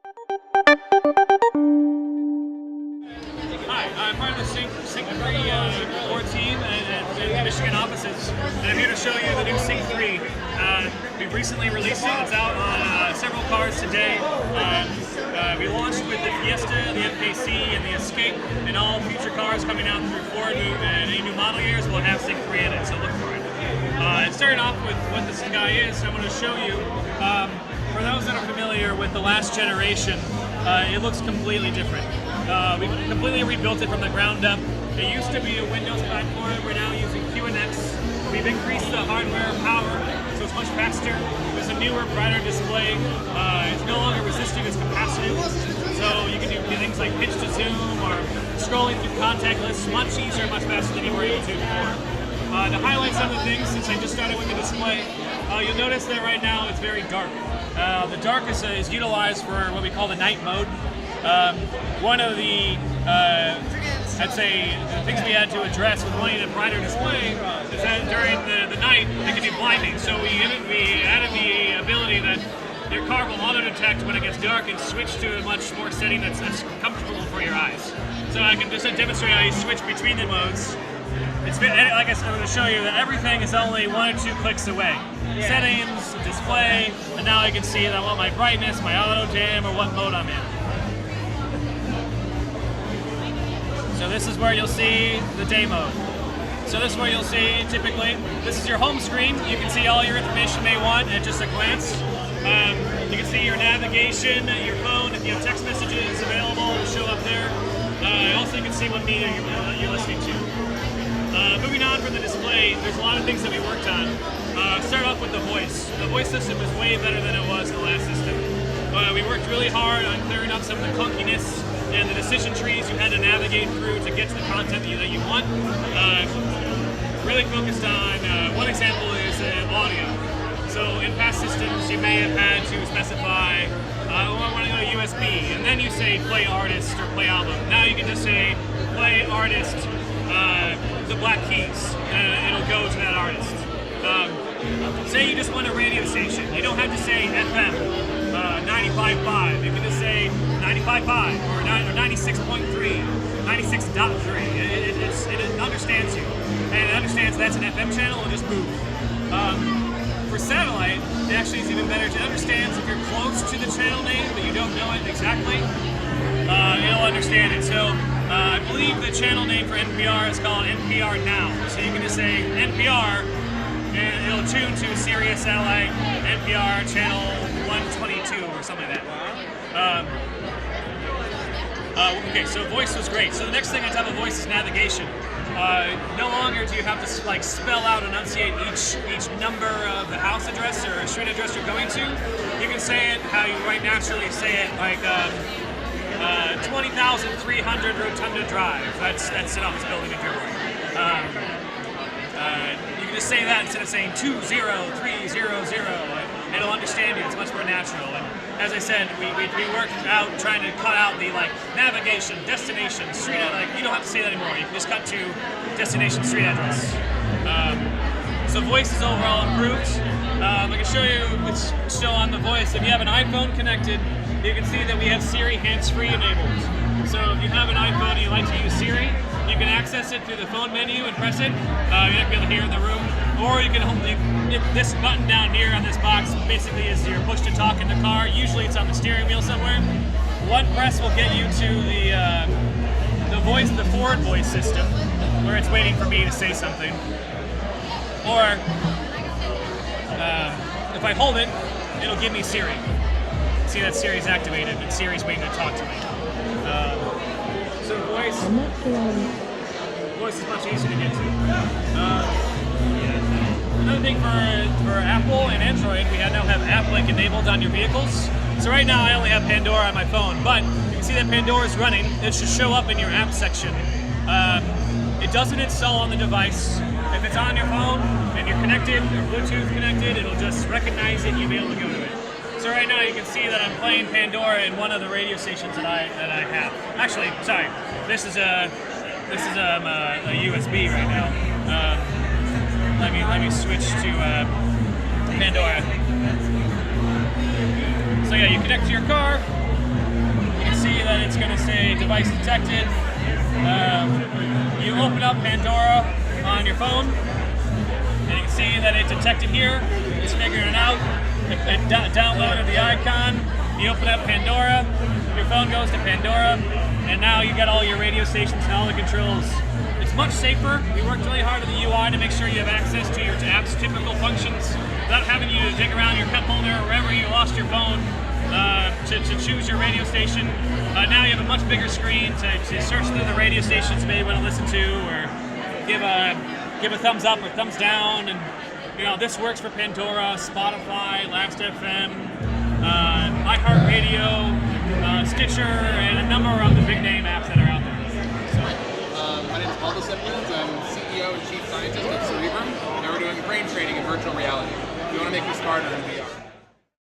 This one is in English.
Hi, I'm part of the Sync 3 core team at the Michigan offices, and I'm here to show you the new Sync 3. We've recently released it. It's out on several cars today. We launched with the Fiesta, the MKC, and the Escape, and all future cars coming out through Ford and any new model years will have Sync 3 in it, so look for it. And starting off with what this guy is, I'm going to show you. For those that are familiar with the last generation, it looks completely different. We completely rebuilt it from the ground up. It used to be a Windows platform. We're now using QNX. We've increased the hardware power, so it's much faster. There's a newer, brighter display. It's no longer resistive, it's capacitive. So you can do things like pitch to zoom or scrolling through contact lists much easier, much faster than you were able to before. To highlight some of the things, since I just started with the display, you'll notice that right now it's very dark. The dark is utilized for what we call the night mode. One of the, I'd say, the things we had to address with wanting a brighter display is that during the night it can be blinding. So we added the ability that your car will auto-detect when it gets dark and switch to a much more setting that's comfortable for your eyes. So I can just demonstrate how you switch between the modes. It's been, like I said, I'm going to show you that everything is only 1 or 2 clicks away. Yeah. Settings, display, and now I can see that I want my brightness, my auto dim, or what mode I'm in. So this is where you'll see the day mode. So this is where you'll see, typically, this is your home screen. You can see all your information you may want at just a glance. You can see your navigation, your phone, if you have text messages available, it'll show up there. Also, you can see what media you're listening to. Moving on from the display, there's a lot of things that we worked on. Start off with the voice. The voice system is way better than it was in the last system. We worked really hard on clearing up some of the clunkiness and the decision trees you had to navigate through to get to the content that you want. Really focused on, one example is audio. So in past systems, you may have had to specify, I want to go to USB, and then you say play artist or play album. Now you can just say play artist, the Black Keys, and it'll go to that artist. Say you just want a radio station. You don't have to say FM, 95.5. You can just say 95.5 or 96.3, 96.3. It understands you. And it understands that's an FM channel, it'll just move. For satellite, it actually is even better. It understands if you're close to the channel name, but you don't know it exactly, it'll understand it. So I believe the channel name for NPR is called NPR Now. So you can just say NPR, and it'll tune to Sirius satellite, NPR channel 122 or something like that. Okay, so voice was great. So the next thing on top of voice is navigation. No longer do you have to spell out, enunciate each number of the house address or street address you're going to. You can say it how you might naturally say it, like 20,300 Rotunda Drive. That's an office building in February. You can just say that instead of saying 20300. It'll understand you. It's much more natural. And as I said, we worked out trying to cut out the navigation, destination, street. You don't have to say that anymore. You can just cut to destination, street address. So voice is overall improved. I can show you. It's still on the voice. If you have an iPhone connected, you can see that we have Siri hands-free enabled. So if you have an iPhone and you like to use Siri, you can access it through the phone menu and press it. You're not going to be able to hear it in the room. Or you can this button down here on this box basically is your push to talk in the car. Usually it's on the steering wheel somewhere. One press will get you to the Ford voice system, where it's waiting for me to say something. Or if I hold it, it'll give me Siri. See that Siri's activated, and Siri's waiting to talk to me. So voice is much easier to get to. Another thing for Apple and Android, we now have AppLink enabled on your vehicles. So right now I only have Pandora on my phone, but you can see that Pandora is running. It should show up in your app section. It doesn't install on the device. If it's on your phone and you're connected or Bluetooth connected, it'll just recognize it and you'll be able to go to it. So right now you can see that I'm playing Pandora in one of the radio stations that I have. Actually, sorry, this is a USB right now. Let me switch to Pandora. So yeah, you connect to your car, that it's going to say device detected. You open up Pandora on your phone, and you can see that it detected here. It's figuring it out. It downloaded the icon. You open up Pandora, your phone goes to Pandora, and now you got all your radio stations and all the controls. It's much safer. We worked really hard on the UI to make sure you have access to your app's typical functions without having you to dig around your cup holder or wherever you lost your phone to choose your radio station. Now you have a much bigger screen to search through the radio stations you may want to listen to, or give a thumbs up or thumbs down. And this works for Pandora, Spotify, Last.fm, iHeartRadio, Stitcher, and a number of the big name apps that are out there. My name is Paul Simmons. I'm CEO and Chief Scientist at Cerebrum, and we're doing brain training in virtual reality. We want to make you smarter in VR.